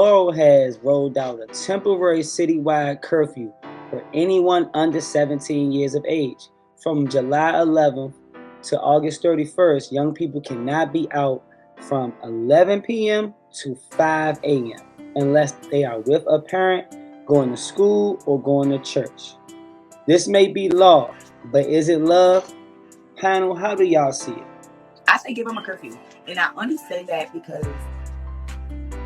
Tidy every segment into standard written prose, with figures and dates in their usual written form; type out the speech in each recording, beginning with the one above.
Laurel has rolled out a temporary citywide curfew for anyone under 17 years of age. From July 11th to August 31st, young people cannot be out from 11 p.m. to 5 a.m. unless they are with a parent, going to school, or going to church. This may be law, but is it love? Panel, how do y'all see it? I say give them a curfew. And I only say that because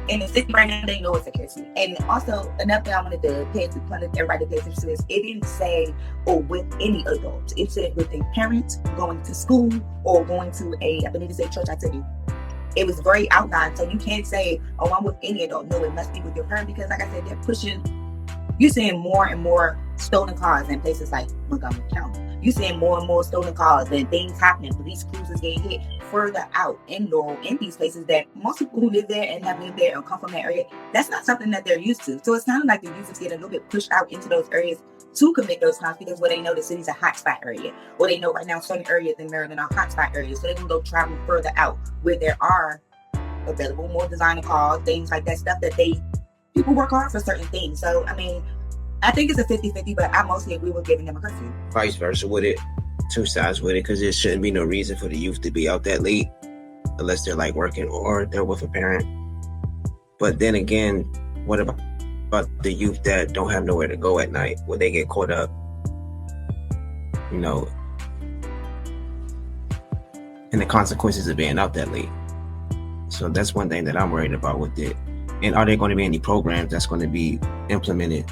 in the city right now, they know it's a curfew. And also, another thing I wanted to pay attention, everybody to pay attention to is it didn't say, or with any adults. It said with a parent going to school or going to I believe it said church activity. It was very outlined. So you can't say, oh, I'm with any adult. No, it must be with your parent because, like I said, they're pushing. You're seeing more and more stolen cars in places like Montgomery County. You're seeing more and more stolen cars and things happening. Police cruisers getting hit further out in Laurel, in these places that most people who live there and have lived there or come from that area, that's not something that they're used to. So it's kind of like the users get a little bit pushed out into those areas to commit those crimes because where they know the city's a hotspot area, or they know right now certain areas in Maryland are hotspot areas, so they can go travel further out where there are available more designer cars, things like that, stuff that people work hard for certain things. So I mean, I think it's a 50-50, but I mostly agree with giving them a curfew. Vice versa with it, two sides with it, because there shouldn't be no reason for the youth to be out that late unless they're like working or they're with a parent. But then again, what about the youth that don't have nowhere to go at night where they get caught up, in the consequences of being out that late? So that's one thing that I'm worried about with it. And are there going to be any programs that's going to be implemented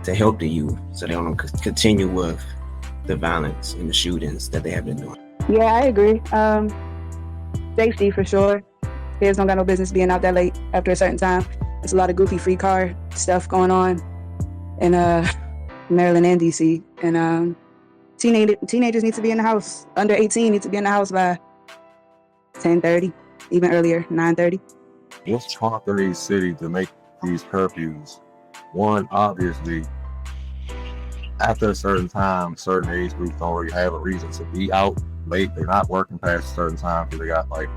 to help the youth so they don't continue with the violence and the shootings that they have been doing? Yeah, I agree. Safety for sure. Kids don't got no business being out that late after a certain time. There's a lot of goofy free car stuff going on in Maryland and DC. And teenagers need to be in the house. Under 18 need to be in the house by 10:30, even earlier, 9:30. What's prompting these cities to make these curfews? One, obviously, after a certain time, certain age groups don't really have a reason to be out late. They're not working past a certain time because they got like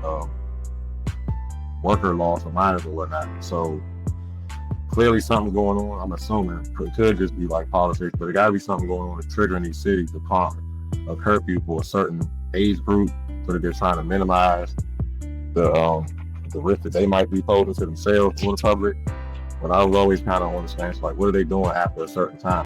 worker laws for minors or whatnot. So clearly something going on. I'm assuming it could just be like politics, but there got to be something going on that's triggering these cities to prompt a curfew for a certain age group, so that they're trying to minimize the risk that they might be posing to themselves or the public. But I was always kind of understand, like, what are they doing after a certain time?